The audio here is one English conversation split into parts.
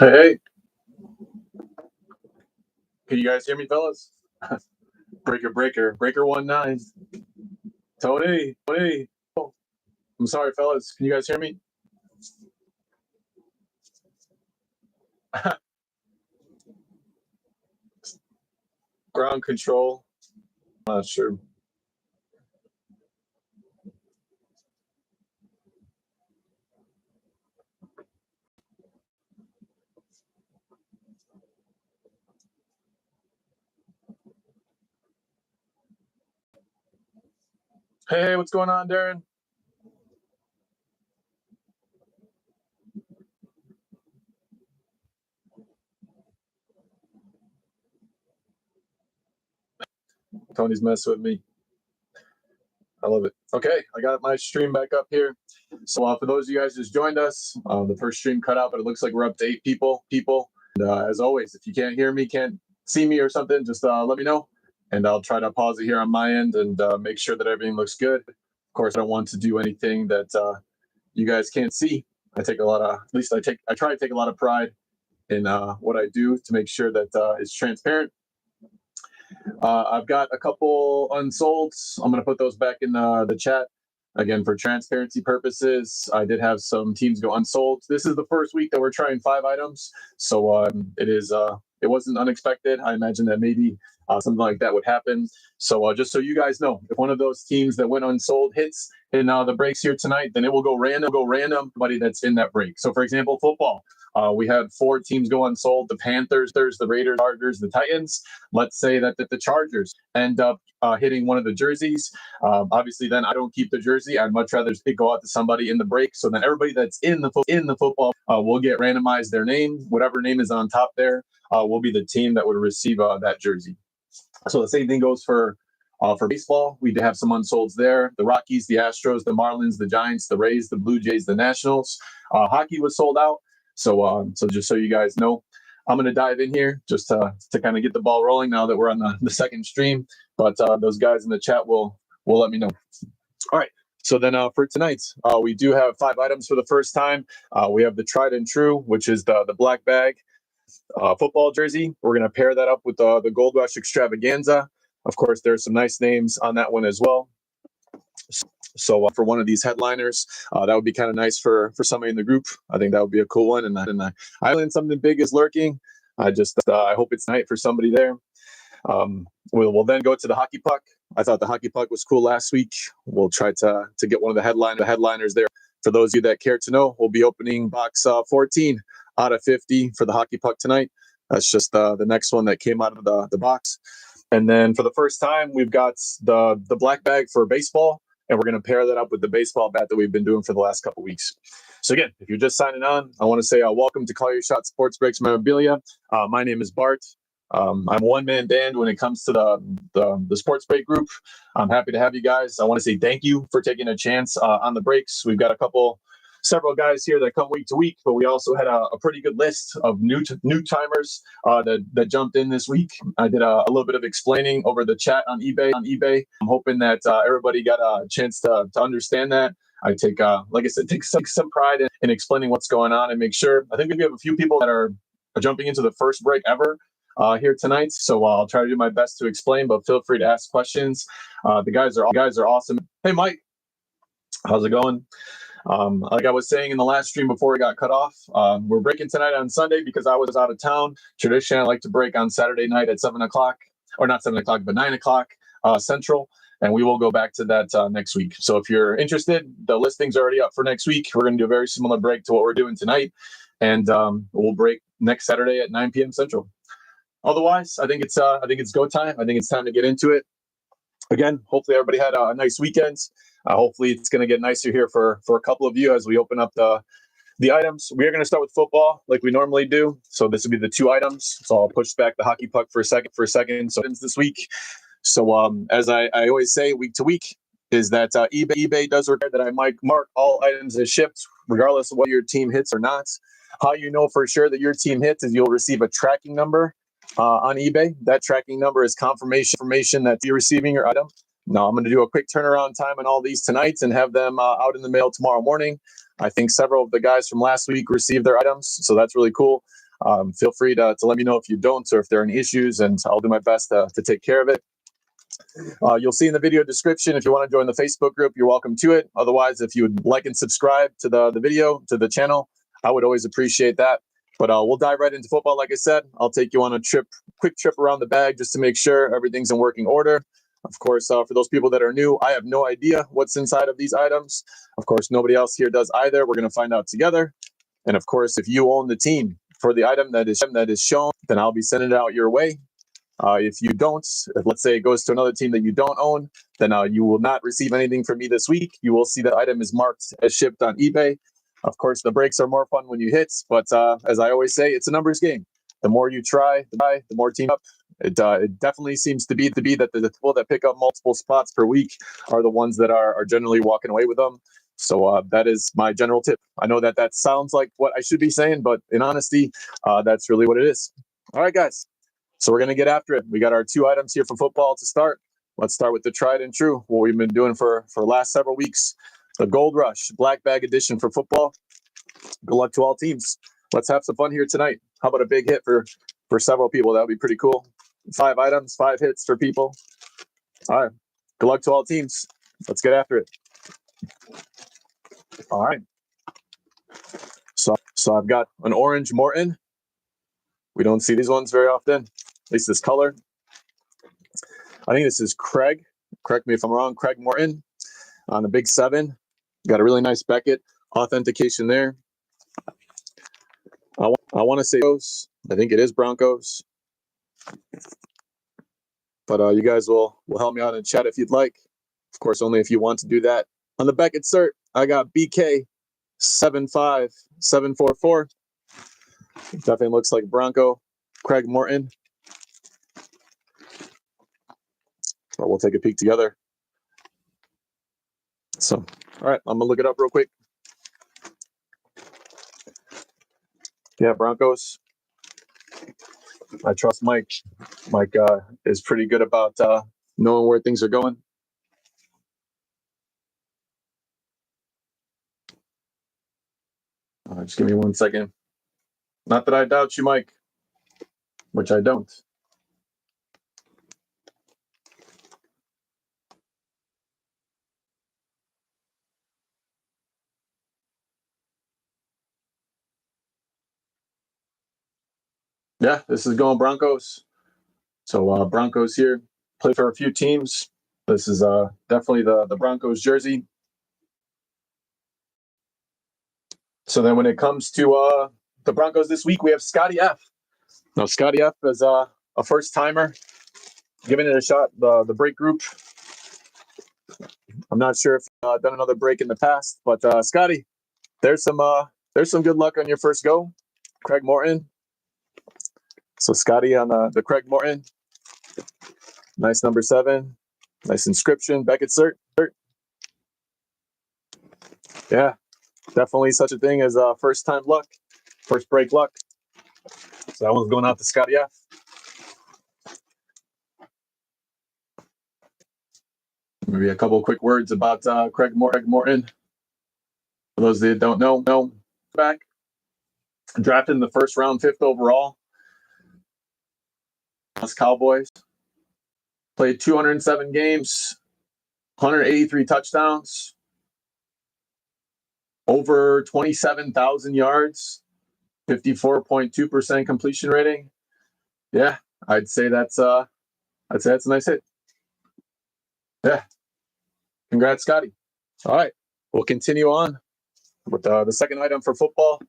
Hey, hey, can you guys hear me, fellas? Breaker 19. Tony. Oh, I'm sorry, fellas. Can you guys hear me? Ground control. Not sure. Hey, what's going on, Darren? Tony's messing with me. I love it. Okay, I got my stream back up here. So for those of you guys just joined us, the first stream cut out, but it looks like we're up to 8 people. And as always, if you can't hear me, can't see me or something, just let me know, and I'll try to pause it here on my end and make sure that everything looks good. Of course, I don't want to do anything that you guys can't see. I take a lot of, at least I try to take a lot of pride in what I do to make sure that it's transparent. I've got a couple unsolds. I'm going to put those back in the chat. Again, for transparency purposes, I did have some teams go unsold. This is the first week that we're trying 5 items. So it wasn't unexpected. I imagine that maybe something like that would happen. So just so you guys know, if one of those teams that went unsold hits in the breaks here tonight, then it will go random, everybody that's in that break. So for example, football. We had 4 teams go unsold: the Panthers, the Raiders, Chargers, the Titans. Let's say that the Chargers end up hitting one of the jerseys. Obviously, then I don't keep the jersey. I'd much rather it go out to somebody in the break. So then everybody that's in the football will get randomized their name. Whatever name is on top there will be the team that would receive that jersey. So the same thing goes for baseball. We did have some unsolds there: the Rockies, the Astros, the Marlins, the Giants, the Rays, the Blue Jays, the Nationals. Hockey was sold out. So just so you guys know, I'm going to dive in here just to kind of get the ball rolling now that we're on the second stream. But those guys in the chat will let me know. All right. So then for tonight, we do have 5 items for the first time. We have the tried and true, which is the black bag football jersey. We're going to pair that up with the GoldRush Extravaganza. Of course, there's some nice names on that one as well. So for one of these headliners, that would be kind of nice for somebody in the group. I think that would be a cool one. And I learned something big is lurking. I hope it's night for somebody there. We'll then go to the hockey puck. I thought the hockey puck was cool last week. We'll try to get one of the headliners there. For those of you that care to know, we'll be opening box 14 out of 50 for the hockey puck tonight. That's just the next one that came out of the box. And then for the first time, we've got the black bag for baseball, and we're going to pair that up with the baseball bat that we've been doing for the last couple weeks. So again, if you're just signing on, I want to say welcome to Call Your Shot Sports Breaks Memorabilia. My name is Bart. I'm one-man band when it comes to the sports break group. I'm happy to have you guys. I want to say thank you for taking a chance on the breaks. We've got several guys here that come week to week, but we also had a pretty good list of new timers that jumped in this week. I did a little bit of explaining over the chat on eBay. I'm hoping that everybody got a chance to understand that. I take, like I said, take some pride in explaining what's going on and make sure. I think we have a few people that are jumping into the first break ever here tonight, so I'll try to do my best to explain. But feel free to ask questions. The guys are awesome. Hey, Mike, how's it going? Like I was saying in the last stream before we got cut off, we're breaking tonight on Sunday because I was out of town. Traditionally, I like to break on Saturday night at 7 o'clock, or not 7 o'clock, but 9 o'clock Central. And we will go back to that next week. So if you're interested, the listing's already up for next week. We're going to do a very similar break to what we're doing tonight. And we'll break next Saturday at 9 p.m. Central. Otherwise, I think it's go time. I think it's time to get into it. Again, hopefully everybody had a nice weekend. Hopefully it's going to get nicer here for a couple of you as we open up the items. We are going to start with football like we normally do. So this will be the 2 items. So I'll push back the hockey puck for a second. So this week. So as I always say, week to week, is that eBay does require that I might mark all items as shipped, regardless of whether your team hits or not. How you know for sure that your team hits is you'll receive a tracking number on eBay. That tracking number is confirmation that you're receiving your item. Now, I'm going to do a quick turnaround time on all these tonight and have them out in the mail tomorrow morning. I think several of the guys from last week received their items, so that's really cool. Feel free to let me know if you don't or if there are any issues, and I'll do my best to take care of it. You'll see in the video description, if you want to join the Facebook group, you're welcome to it. Otherwise, if you would like and subscribe to the video, to the channel, I would always appreciate that. But we'll dive right into football. Like I said, I'll take you on a quick trip around the bag just to make sure everything's in working order. Of course, for those people that are new, I have no idea what's inside of these items. Of course, nobody else here does either. We're going to find out together. And of course, if you own the team for the item that is shown, then I'll be sending it out your way. If you don't, if let's say it goes to another team that you don't own, then you will not receive anything from me this week. You will see that item is marked as shipped on eBay. Of course, the breaks are more fun when you hit, but as I always say, it's a numbers game. The more you try, the more team up. It definitely seems to be that the people that pick up multiple spots per week are the ones that are generally walking away with them. So that is my general tip. I know that sounds like what I should be saying, but in honesty, that's really what it is. All right, guys. So we're going to get after it. We got our 2 items here for football to start. Let's start with the tried and true, what we've been doing for the last several weeks. The GoldRush Black Bag Edition for football. Good luck to all teams. Let's have some fun here tonight. How about a big hit for several people? That would be pretty cool. 5 items, 5 hits for people. All right. Good luck to all teams. Let's get after it. All right. So I've got an orange Morton. We don't see these ones very often, at least this color. I think this is Craig. Correct me if I'm wrong. Craig Morton on the big 7. Got a really nice Beckett authentication there. I want to say Broncos. I think it is Broncos. But you guys will help me out in chat if you'd like. Of course, only if you want to do that. On the Beckett cert, I got BK 75744. Definitely looks like Bronco. Craig Morton. But we'll take a peek together. So, all right, I'm going to look it up real quick. Yeah, Broncos. I trust Mike. Mike is pretty good about knowing where things are going. Just give me 1 second. Not that I doubt you, Mike, which I don't. Yeah, this is going Broncos. So Broncos here. Play for a few teams. This is definitely the Broncos jersey. So then when it comes to the Broncos this week, we have Scotty F. Now, Scotty F is a first-timer, giving it a shot, the break group. I'm not sure if you've done another break in the past, but Scotty, there's some good luck on your first go. Craig Morton. So Scotty on the Craig Morton. Nice number 7. Nice inscription. Beckett cert. Yeah, definitely such a thing as first-time luck, first break luck. So that one's going out to Scotty F. Maybe a couple of quick words about Craig Morton. For those that don't know, back drafted in the first round, 5th overall. Cowboys. Played 207 games, 183 touchdowns, over 27,000 yards, 54.2% completion rating. Yeah, I'd say that's a nice hit. Yeah. Congrats, Scotty. All right, we'll continue on with the second item for football.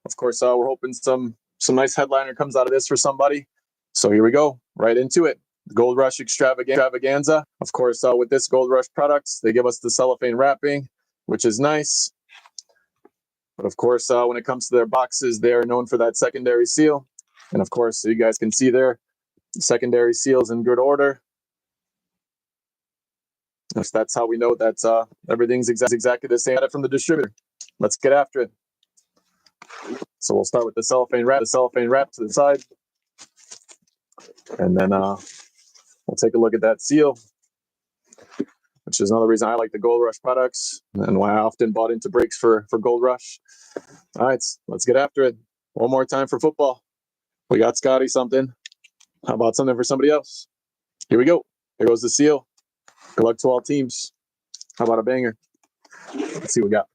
Of course, we're hoping some nice headliner comes out of this for somebody. So here we go, right into it. GoldRush Extravaganza. Of course, with this GoldRush products, they give us the cellophane wrapping, which is nice. But of course, when it comes to their boxes, they're known for that secondary seal. And of course, you guys can see there, the secondary seals in good order. That's how we know that everything's exactly the same from the distributor. Let's get after it. So we'll start with the cellophane wrap to the side. And then we'll take a look at that seal, which is another reason I like the GoldRush products and why I often bought into breaks for GoldRush. All right, let's get after it. One more time for football. We got Scotty something. How about something for somebody else? Here we go. There goes the seal. Good luck to all teams. How about a banger? Let's see what we got.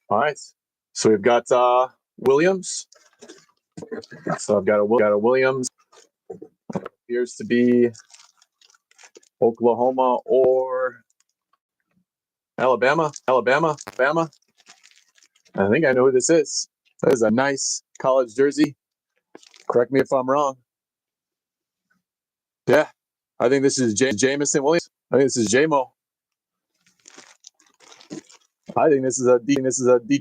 All right. So we've got Williams. So I've got a Williams. Appears to be Oklahoma or Alabama. I think I know who this is. That is a nice college jersey. Correct me if I'm wrong. Yeah, I think this is Jamison Williams. I think this is JMO. I think this is a D.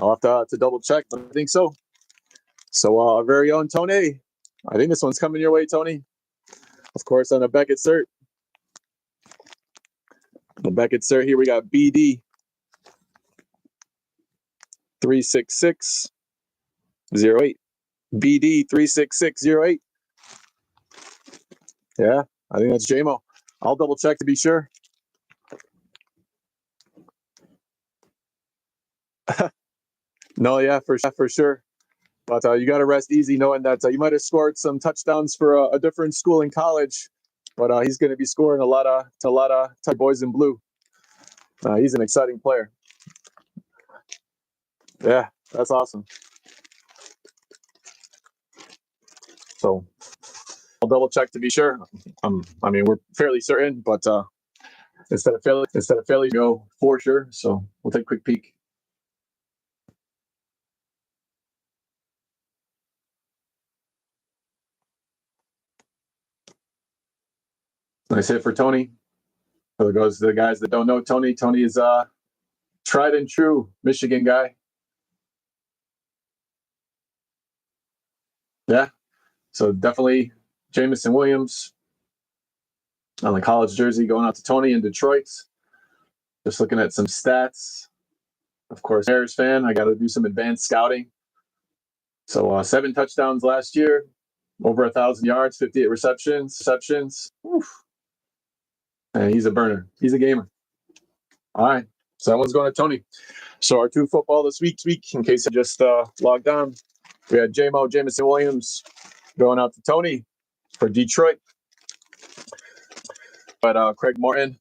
I'll have to double check, but I think so. So our very own Tony. I think this one's coming your way, Tony. Of course, on the Beckett cert. The Beckett cert here, we got BD 36608. BD 36608. Yeah, I think that's JMO. I'll double check to be sure. No, yeah, for sure. But you got to rest easy knowing that you might have scored some touchdowns for a different school in college, but he's going to be scoring a lot of boys in blue. He's an exciting player. Yeah, that's awesome. So I'll double check to be sure. I mean, we're fairly certain, but instead of fairly, go for sure. So we'll take a quick peek. Nice hit for Tony. So it goes to the guys that don't know Tony. Tony is tried and true Michigan guy. Yeah. So definitely Jamison Williams on the college jersey going out to Tony in Detroit. Just looking at some stats. Of course, Bears fan. I got to do some advanced scouting. So 7 touchdowns last year, over 1,000 yards, 58 receptions. Oof. And he's a burner. He's a gamer. All right. So that one's going to Tony. So our 2 football this week, in case I just logged on, we had Jamison Williams going out to Tony for Detroit. But Craig Morton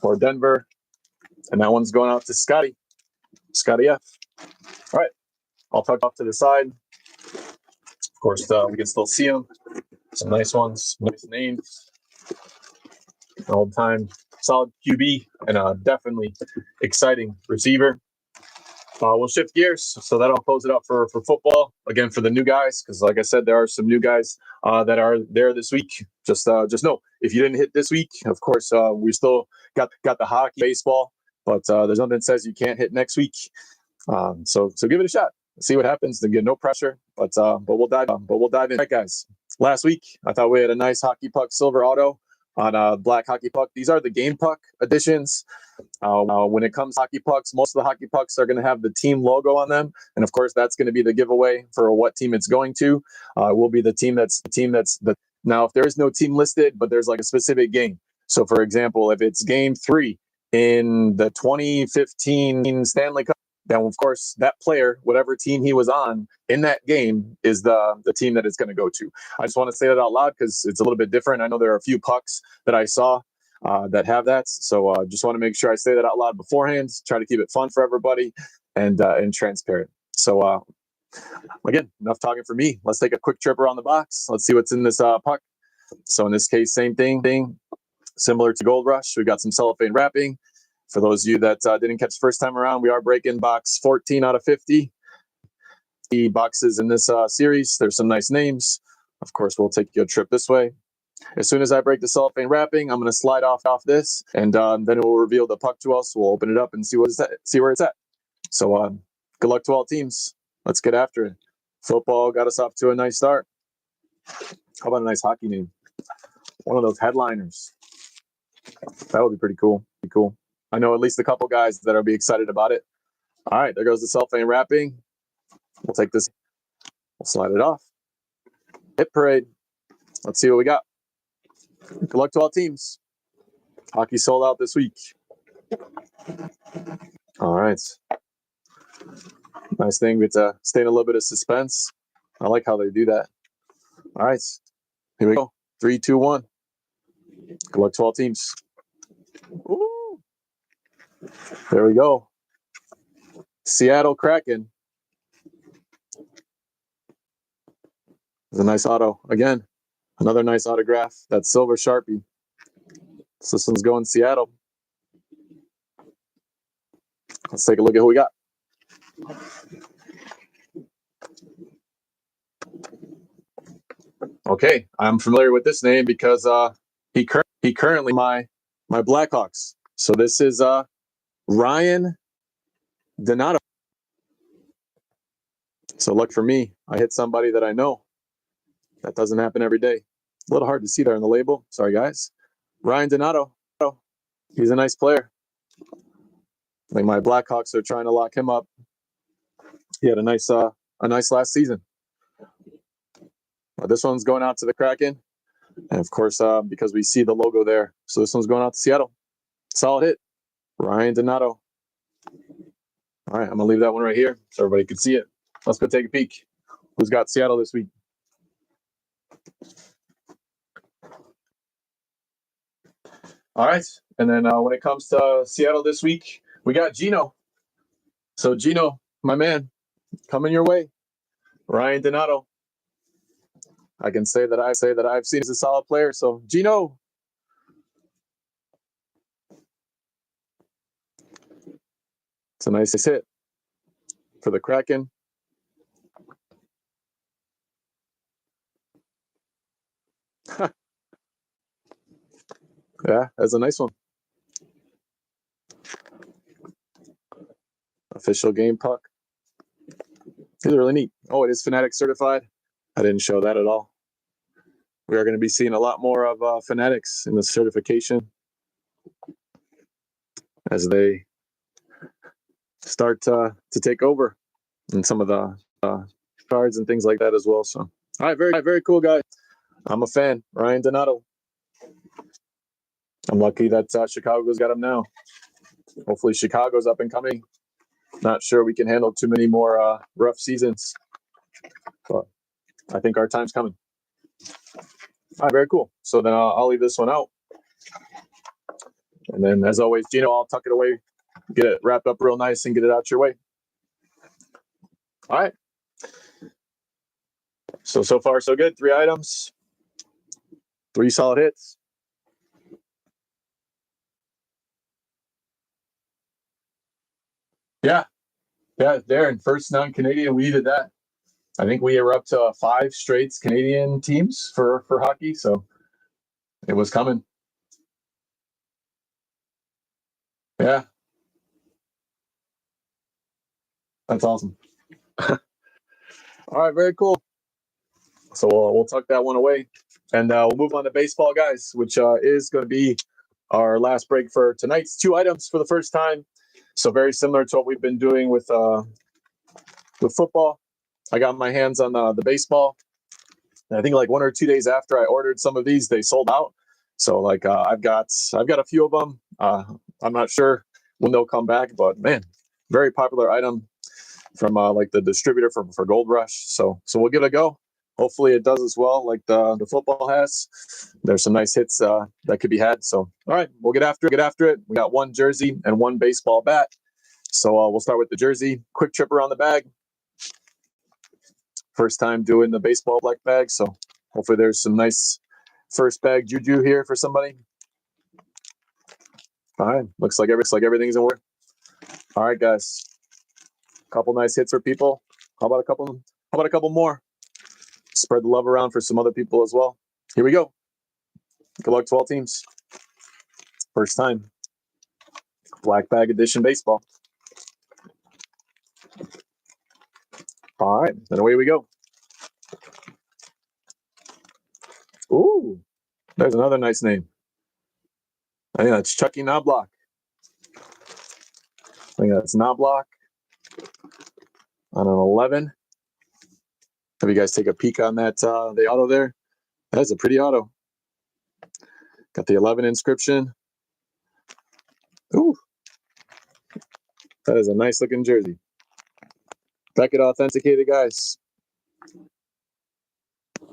for Denver. And that one's going out to Scotty F. All right. I'll tuck off to the side. Of course, we can still see them. Some nice ones, nice names. Old time solid QB and definitely exciting receiver. We'll shift gears, so that'll close it up for football again for the new guys, because like I said, there are some new guys that are there this week. Just know if you didn't hit this week, of course we still got the hockey, baseball, but there's nothing that says you can't hit next week. So give it a shot, see what happens. Then get no pressure, but we'll dive in. All right, guys. Last week I thought we had a nice hockey puck silver auto on black hockey puck. These are the game puck editions. When it comes to hockey pucks, most of the hockey pucks are going to have the team logo on them, and of course that's going to be the giveaway for what team it's going to. Will be the team that's the. Now, if there is no team listed, but there's like a specific game. So, for example, if it's Game 3 in the 2015 Stanley Cup, then of course that player, whatever team he was on in that game, is the team that it's going to go to. I just want to say that out loud because it's a little bit different. I know there are a few pucks that I saw that have that, so just want to make sure I say that out loud beforehand. Try to keep it fun for everybody and transparent. So again, enough talking for me. Let's take a quick trip around the box. Let's see what's in this puck. So in this case, same thing, similar to GoldRush. We got some cellophane wrapping. For those of you that didn't catch the first time around, we are breaking box 14 out of 50. The boxes in this series, there's some nice names. Of course, we'll take you a trip this way. As soon as I break the cellophane wrapping, I'm going to slide off this, and then it will reveal the puck to us. We'll open it up and see where it's at. So good luck to all teams. Let's get after it. Football got us off to a nice start. How about a nice hockey name? One of those headliners. That would be pretty cool. I know at least a couple guys that'll be excited about it. All right, there goes the cellophane wrapping. We'll take this. We'll slide it off. Hit parade. Let's see what we got. Good luck to all teams. Hockey sold out this week. All right. Nice thing. We get to stay in a little bit of suspense. I like how they do that. All right. Here we go. 3, 2, 1. Good luck to all teams. Ooh. There we go. Seattle Kraken. It's a nice auto. Again, another nice autograph. That silver Sharpie. So this one's going Seattle. Let's take a look at who we got. Okay, I'm familiar with this name because he currently my Blackhawks. So this is Ryan Donato. So luck for me, I hit somebody that I know. That doesn't happen every day. A little hard to see there on the label. Sorry, guys. Ryan Donato. He's a nice player. I think my Blackhawks are trying to lock him up. He had a nice last season. This one's going out to the Kraken. And of course, because we see the logo there. So this one's going out to Seattle. Solid hit. Ryan Donato. All right, I'm going to leave that one right here so everybody can see it. Let's go take a peek. Who's got Seattle this week? All right. And then when it comes to Seattle this week, we got Gino. So Gino, my man, coming your way. Ryan Donato. I can say that I've seen he's a solid player. So Gino. It's a nice hit for the Kraken. Yeah, that's a nice one. Official game puck. These are really neat. Oh, it is Fanatic certified. I didn't show that at all. We are going to be seeing a lot more of Fanatics in the certification as they start to take over and some of the cards and things like that as well. So, all right, very cool guy. I'm a fan. Ryan Donato. I'm lucky that Chicago's got him now. Hopefully Chicago's up and coming. Not sure we can handle too many more rough seasons, but I think our time's coming. All right, very cool. So then I'll leave this one out. And then, as always, Gino, I'll tuck it away, get it wrapped up real nice, and get it out your way. All right. So far, so good. 3 items, 3 solid hits. Yeah, Darren, first non-Canadian, we needed that. I think we are up to 5 straight Canadian teams for hockey, so it was coming. Yeah, that's awesome. All right, very cool. So we'll tuck that one away, and we'll move on to baseball, guys, which is going to be our last break for tonight's 2 items for the first time. So very similar to what we've been doing with football. I got my hands on the baseball. And I think like 1 or 2 days after I ordered some of these, they sold out. So like I've got a few of them. I'm not sure when they'll come back, but man, very popular item from like the distributor for GoldRush. So we'll give it a go. Hopefully it does as well, like the football has. There's some nice hits that could be had. So all right, we'll get after it. We got 1 jersey and 1 baseball bat. So we'll start with the jersey. Quick trip around the bag. First time doing the baseball black bag, so hopefully there's some nice first bag juju here for somebody. All right, looks like everything's in order. All right, guys, couple nice hits for people. How about a couple more? Spread the love around for some other people as well. Here we go. Good luck to all teams. First time black bag edition baseball. All right, then away we go. Ooh, there's another nice name. I think that's Chucky Knobloch. I think that's Knobloch on an 11. Have you guys take a peek on that, the auto there? That's a pretty auto. Got the 11 inscription. Ooh, that is a nice looking jersey. Beckett authenticated, guys.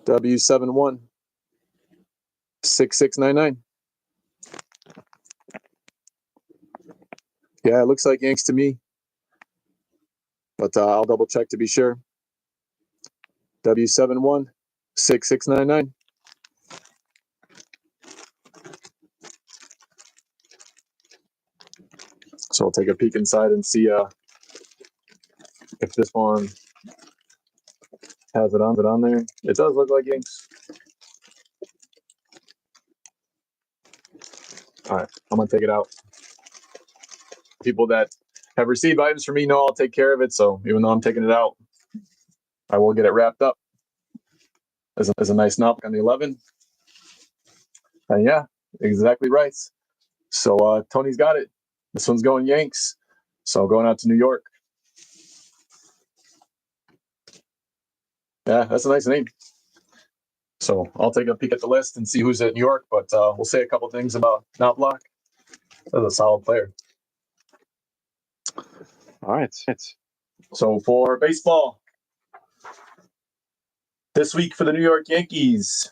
W71 6699. Yeah, it looks like Yanks to me, but I'll double check to be sure. W71 6699. So I'll take a peek inside and see if this one has it on there. It does look like Yanks. All right, I'm gonna take it out. People that have received items from me know I'll take care of it. So even though I'm taking it out, I will get it wrapped up as a nice knock on the 11. And yeah, exactly right. So Tony's got it. This one's going Yanks. So going out to New York. Yeah, that's a nice name. So I'll take a peek at the list and see who's at New York. But we'll say a couple things about Knobloch. That's a solid player. All right. So for baseball, this week for the New York Yankees,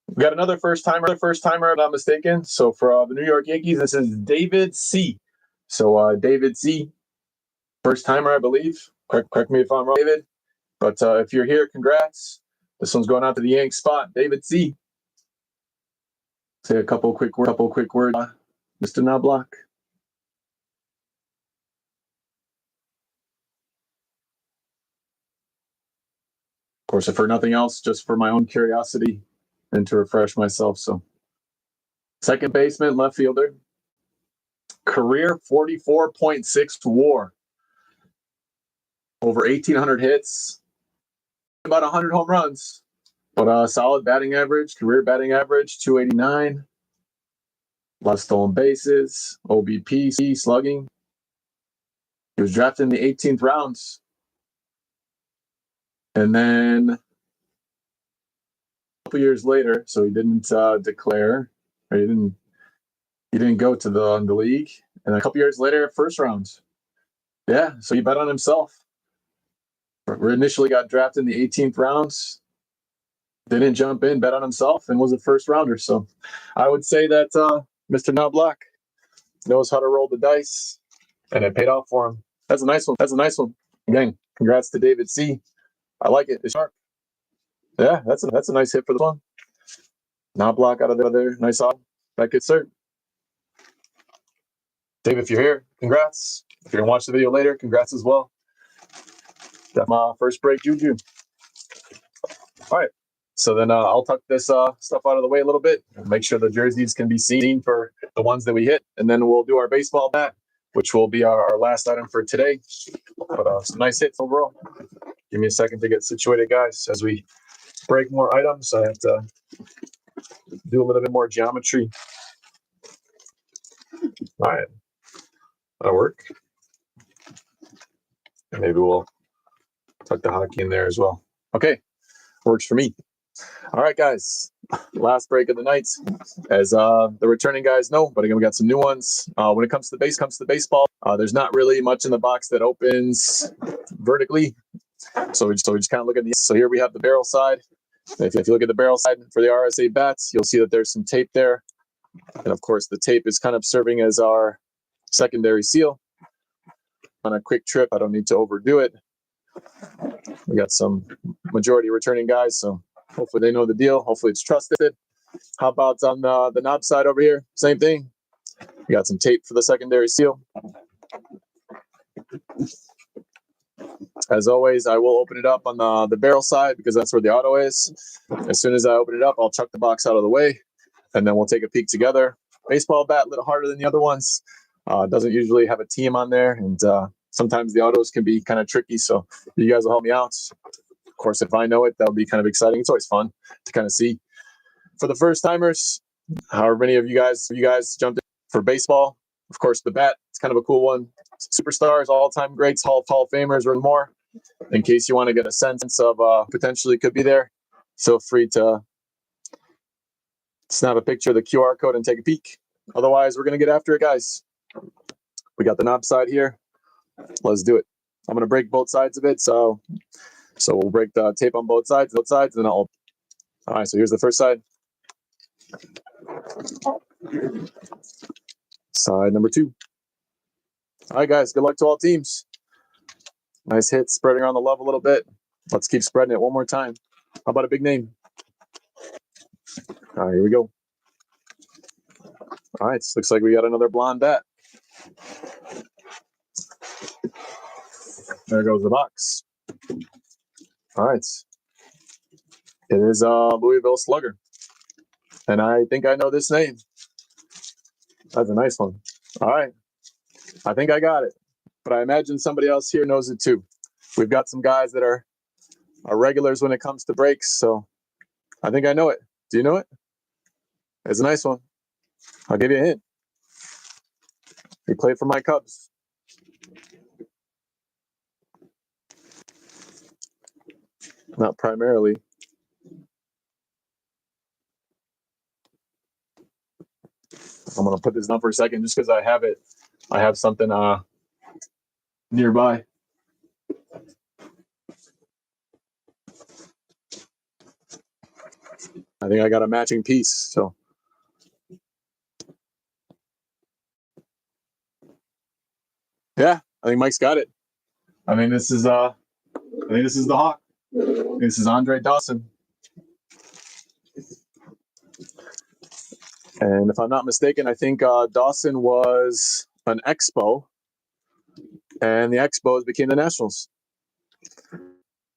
we got another first timer, if I'm not mistaken. So for the New York Yankees, this is David C. So David C, first timer, I believe. Correct me if I'm wrong, David. But if you're here, congrats. This one's going out to the Yanks spot, David C. Say a couple quick words, Mr. Knobloch. Of course, if for nothing else, just for my own curiosity and to refresh myself. So, second baseman, left fielder, career 44.6 WAR, over 1,800 hits, about 100 home runs, but solid batting average, career batting average 289, a lot of stolen bases, OBP, slugging. He was drafted in the 18th rounds. And then a couple years later, so he didn't declare, or he didn't go to the league. And a couple years later, first round. Yeah, so he bet on himself. We initially got drafted in the 18th rounds, didn't jump in, bet on himself, and was a first rounder. So I would say that Mr. Knobloch knows how to roll the dice, and it paid off for him. That's a nice one. Again, congrats to David C. I like it. It's sharp. Yeah, that's a nice hit for the one. Knobloch out of there. Nice off. That good, sir. Dave, if you're here, congrats. If you're going to watch the video later, congrats as well. That's my first break juju. All right. So then I'll tuck this stuff out of the way a little bit. Make sure the jerseys can be seen for the ones that we hit. And then we'll do our baseball bat, which will be our last item for today. But some nice hits overall. Give me a second to get situated, guys. As we break more items, I have to do a little bit more geometry. All right. That'll work. And maybe we'll tuck the hockey in there as well. Okay. Works for me. All right, guys. Last break of the night. As the returning guys know, but again, we got some new ones. When it comes to baseball, there's not really much in the box that opens vertically. So we just kind of look at these. So here we have the barrel side. If you look at the barrel side for the RSA bats, you'll see that there's some tape there. And of course, the tape is kind of serving as our secondary seal. On a quick trip, I don't need to overdo it. We got some majority returning guys, so hopefully they know the deal. Hopefully it's trusted. How about on the knob side over here? Same thing. We got some tape for the secondary seal. As always, I will open it up on the barrel side because that's where the auto is. As soon as I open it up, I'll chuck the box out of the way, and then we'll take a peek together. Baseball bat, a little harder than the other ones. Doesn't usually have a team on there, and sometimes the autos can be kind of tricky, so you guys will help me out. Of course, if I know it, that'll be kind of exciting. It's always fun to kind of see. For the first timers, however many of you guys jumped in for baseball, of course, the bat, it's kind of a cool one. Superstars, all-time greats, Hall of Famers, or more. In case you want to get a sense of potentially could be there, feel free to snap a picture of the QR code and take a peek. Otherwise, we're going to get after it, guys. We got the knob side here. Let's do it. I'm going to break both sides of it. So we'll break the tape on both sides, and then all right, so here's the first side. Side number 2. All right, guys, good luck to all teams. Nice hit, spreading around the love a little bit. Let's keep spreading it one more time. How about a big name? All right, here we go. All right, looks like we got another blonde bat. There goes the box. All right. It is Louisville Slugger. And I think I know this name. That's a nice one. All right. I think I got it. But I imagine somebody else here knows it too. We've got some guys that are regulars when it comes to breaks. So I think I know it. Do you know it? It's a nice one. I'll give you a hint. He played for my Cubs. Not primarily. I'm going to put this down for a second just because I have it. I have something nearby. I think I got a matching piece. So yeah, I think Mike's got it. I think this is the Hawk. This is Andre Dawson. And if I'm not mistaken, I think Dawson was an Expo, and the Expos became the Nationals.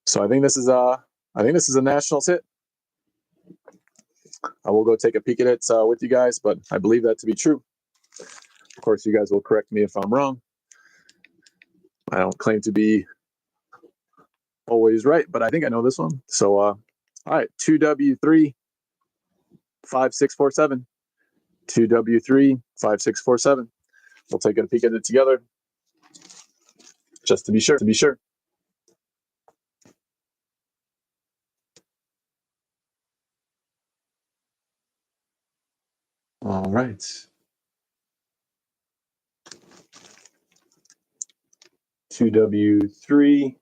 So I think this is a Nationals hit. I will go take a peek at it with you guys, but I believe that to be true. Of course, you guys will correct me if I'm wrong. I don't claim to be always right, but I think I know this one. So, all right, 2W3 5647. 2W3 5647. We'll take a peek at it together, just to be sure. All right. $2W3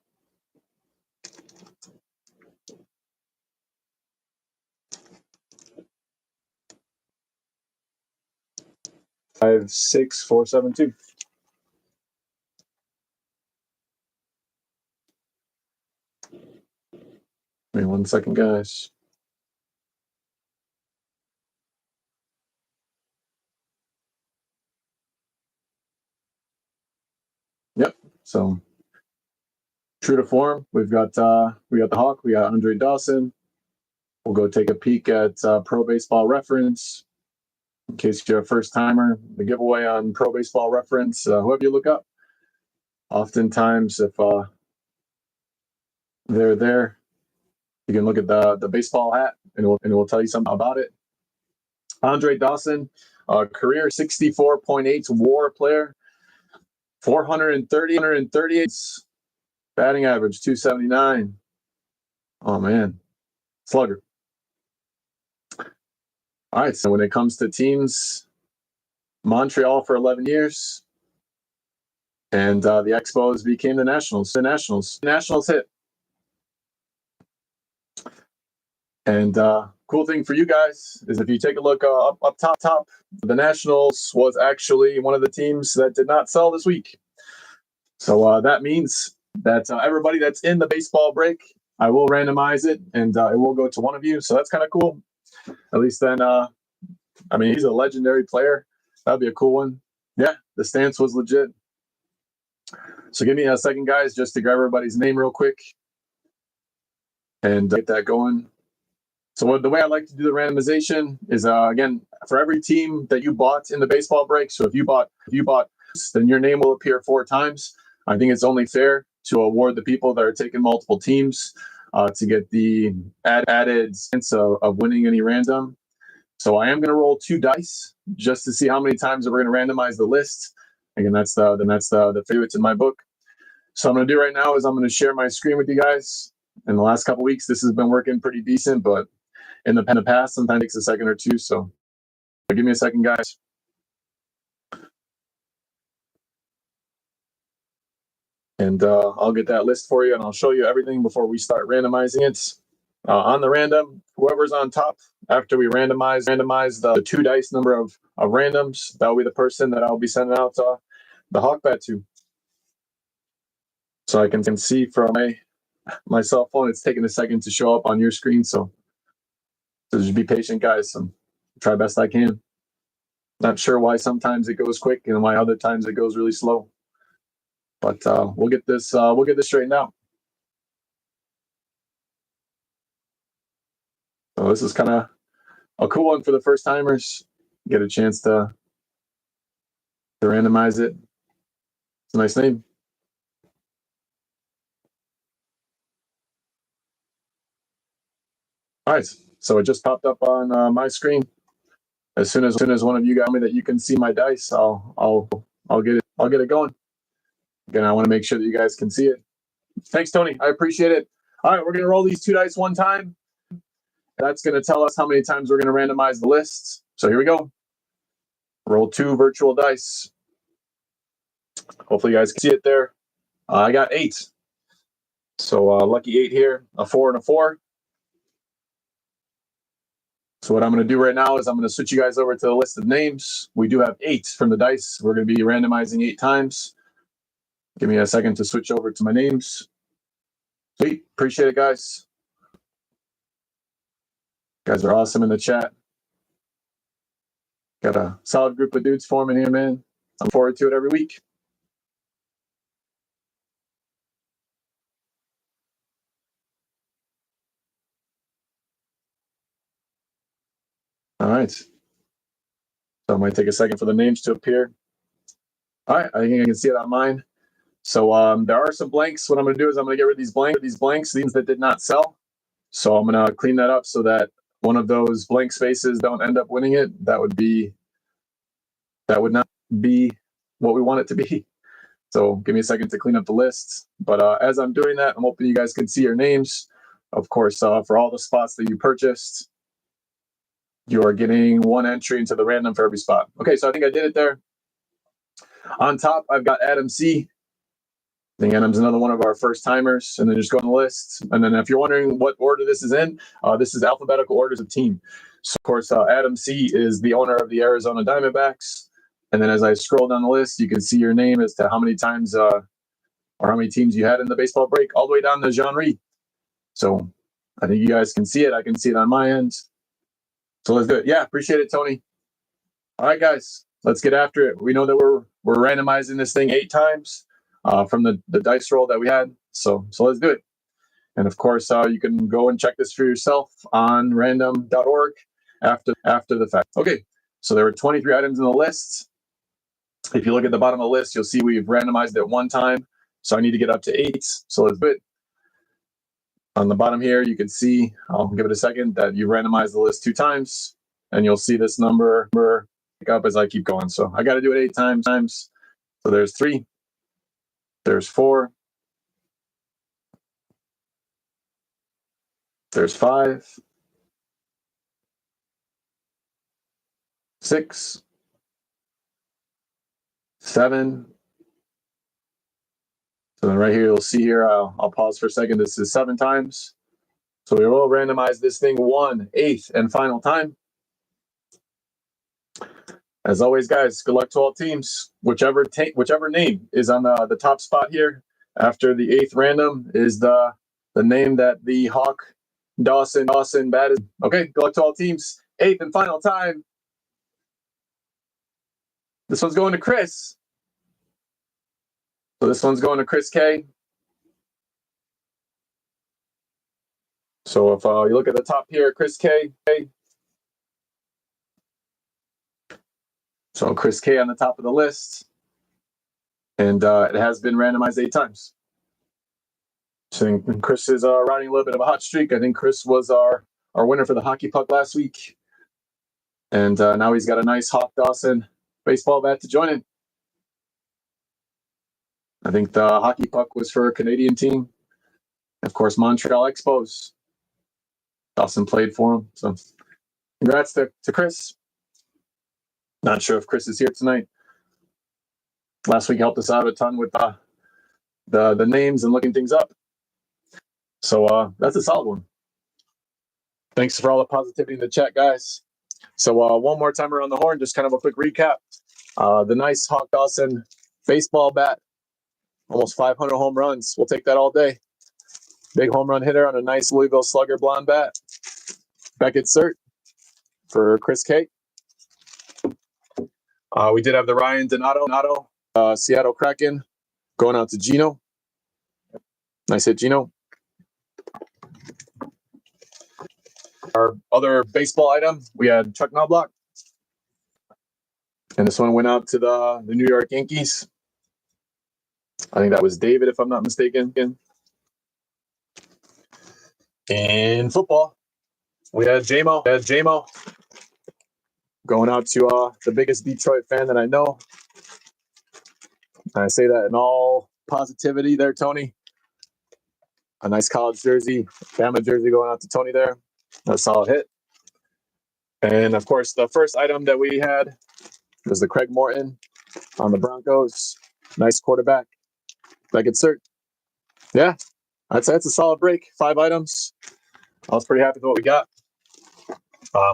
56472. Wait 1 second, guys. Yep. So true to form, we got the Hawk, we got Andre Dawson. We'll go take a peek at Pro Baseball Reference. In case you're a first timer, the giveaway on Pro Baseball Reference, whoever you look up, oftentimes if they're there, you can look at the baseball hat and it will tell you something about it. Andre Dawson, career 64.8 WAR player, 438 batting average 279. Oh man, slugger. All right, so when it comes to teams, Montreal for 11 years, and the Expos became the Nationals. Nationals hit. And cool thing for you guys is if you take a look up top, the Nationals was actually one of the teams that did not sell this week. So that means that everybody that's in the baseball break, I will randomize it, and it will go to one of you. So that's kind of cool. At least then, I mean, he's a legendary player. That'd be a cool one. Yeah, the stance was legit. So give me a second, guys, just to grab everybody's name real quick and get that going. So the way I like to do the randomization is, again, for every team that you bought in the baseball break. So if you bought, then your name will appear 4 times. I think it's only fair to award the people that are taking multiple teams to get the added sense of winning any random. So I am going to roll 2 dice just to see how many times we're going to randomize the list. Again, that's the favorites in my book. So what I'm going to do right now is I'm going to share my screen with you guys. In the last couple of weeks, this has been working pretty decent, but in the past, sometimes it takes a second or two. So give me a second, guys. And I'll get that list for you, and I'll show you everything before we start randomizing it. On the random, whoever's on top after we randomize the 2 dice number of randoms, that'll be the person that I'll be sending out the hawk bat to. So I can see from my cell phone, it's taking a second to show up on your screen. So just be patient, guys. Try best I can. Not sure why sometimes it goes quick and why other times it goes really slow. But we'll get this straightened out. So this is kind of a cool one for the first timers. Get a chance to randomize it. It's a nice name. All right, so it just popped up on my screen. As soon as one of you got me that you can see my dice, I'll get it going. Again, I want to make sure that you guys can see it. Thanks, Tony. I appreciate it. All right, we're gonna roll these 2 dice one time. That's gonna tell us how many times we're gonna randomize the lists. So here we go. Roll 2 virtual dice. Hopefully you guys can see it there. I got 8. So lucky 8 here, a 4 and a 4. So what I'm going to do right now is I'm going to switch you guys over to the list of names. We do have 8 from the dice. We're going to be randomizing 8 times. Give me a second to switch over to my names. Sweet. Appreciate it, guys. You guys are awesome in the chat. Got a solid group of dudes forming here, man. I'm forward to it every week. All right. So it might take a second for the names to appear. All right. I think I can see it on mine. So there are some blanks. What I'm going to do is I'm going to get rid of these blanks, these that did not sell. So I'm going to clean that up so that one of those blank spaces don't end up winning it. That would not be what we want it to be. So give me a second to clean up the list. But as I'm doing that, I'm hoping you guys can see your names. Of course, for all the spots that you purchased, you are getting 1 entry into the random for every spot. Okay, so I think I did it there. On top, I've got Adam C. I think Adam's another one of our first timers, and then just go on the list. And then if you're wondering what order this is in, this is alphabetical orders of team. So of course, Adam C is the owner of the Arizona Diamondbacks. And then as I scroll down the list, you can see your name as to how many times or how many teams you had in the baseball break, all the way down to Jean Reed. So I think you guys can see it. I can see it on my end. So let's do it. Yeah, appreciate it, Tony. All right, guys, let's get after it. We know that we're randomizing this thing 8 times from the dice roll that we had. So let's do it. And of course, you can go and check this for yourself on random.org after the fact. Okay, so there were 23 items in the list. If you look at the bottom of the list, you'll see we've randomized it 1 time. So I need to get up to 8. So let's do it. On the bottom here, you can see, I'll give it a second, that you randomized the list 2 times. And you'll see this number pick up as I keep going. So I got to do it 8 times. So there's 3. There's 4. There's 5. 6. 7. So then right here, you'll see here, I'll pause for a second. This is 7 times. So we will randomize this thing 1/8 and final time. As always, guys, good luck to all teams. Whichever name is on the top spot here after the 8th random is the name that the Hawk Dawson batted. Okay, good luck to all teams. 8th and final time. This one's going to Chris. So this one's going to Chris K. So if you look at the top here, Chris K. So Chris K on the top of the list. And it has been randomized 8 times. So I think Chris is riding a little bit of a hot streak. I think Chris was our winner for the hockey puck last week. And now he's got a nice Hawk Dawson baseball bat to join in. I think the hockey puck was for a Canadian team. Of course, Montreal Expos. Dawson played for him. So congrats to Chris. Not sure if Chris is here tonight. Last week helped us out a ton with the names and looking things up. So that's a solid one. Thanks for all the positivity in the chat, guys. So one more time around the horn, just kind of a quick recap. The nice Hawk Dawson baseball bat, almost 500 home runs. We'll take that all day. Big home run hitter on a nice Louisville Slugger blonde bat. Beckett cert for Chris K. We did have the Ryan Donato, Seattle Kraken, going out to Gino. Nice hit, Gino. Our other baseball item, we had Chuck Knobloch. And this one went out to the New York Yankees. I think that was David, if I'm not mistaken. In football, we had JMO. Going out to the biggest Detroit fan that I know. I say that in all positivity there, Tony. A nice college jersey, Bama jersey going out to Tony there. A solid hit. And, of course, the first item that we had was the Craig Morton on the Broncos. Nice quarterback. Beckett cert. Yeah, that's a solid break. 5 items. I was pretty happy with what we got.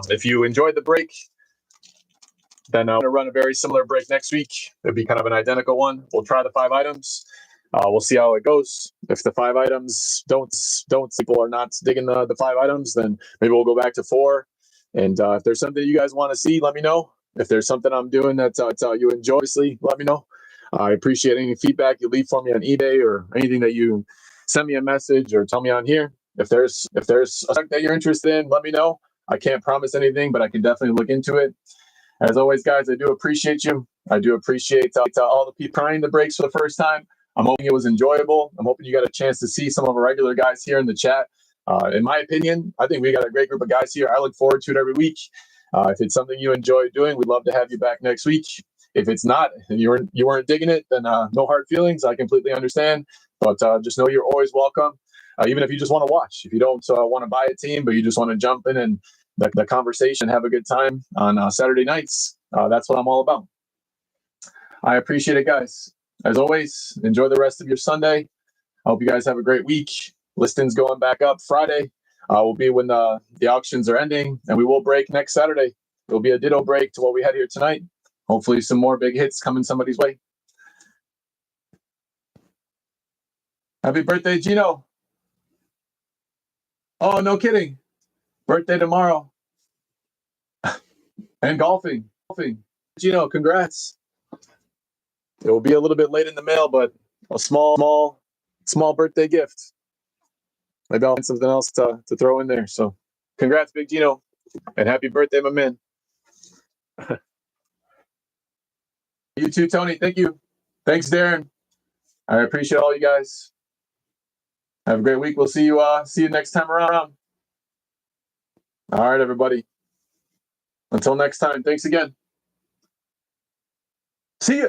If you enjoyed the break, then I'm going to run a very similar break next week. It'll be kind of an identical one. We'll try the 5 items. We'll see how it goes. If the 5 items don't people are not digging the 5 items, then maybe we'll go back to 4. And if there's something you guys want to see, let me know. If there's something I'm doing that you enjoy, obviously, let me know. I appreciate any feedback you leave for me on eBay or anything that you send me a message or tell me on here. If there's a subject that you're interested in, let me know. I can't promise anything, but I can definitely look into it. As always, guys, I do appreciate you. I do appreciate all the people trying the breaks for the first time. I'm hoping it was enjoyable. I'm hoping you got a chance to see some of our regular guys here in the chat. In my opinion, I think we got a great group of guys here. I look forward to it every week. If it's something you enjoy doing, we'd love to have you back next week. If it's not, and you weren't digging it, then no hard feelings. I completely understand. But just know you're always welcome. Even if you just want to watch. If you don't want to buy a team, but you just want to jump in and the conversation, have a good time on Saturday nights, that's what I'm all about. I appreciate it, guys. As always, enjoy the rest of your Sunday. I hope you guys have a great week. Listings going back up Friday will be when the auctions are ending, and we will break next Saturday. It'll be a ditto break to what we had here tonight. Hopefully some more big hits coming somebody's way. Happy birthday, Gino. Oh, no kidding. Birthday tomorrow. And golfing. Gino, congrats. It will be a little bit late in the mail, but a small birthday gift. Maybe I'll find something else to throw in there. So congrats, Big Gino. And happy birthday, my man. You too, Tony. Thank you. Thanks, Darren. I appreciate all you guys. Have a great week. We'll see you next time around. All right, everybody. Until next time, thanks again. See ya.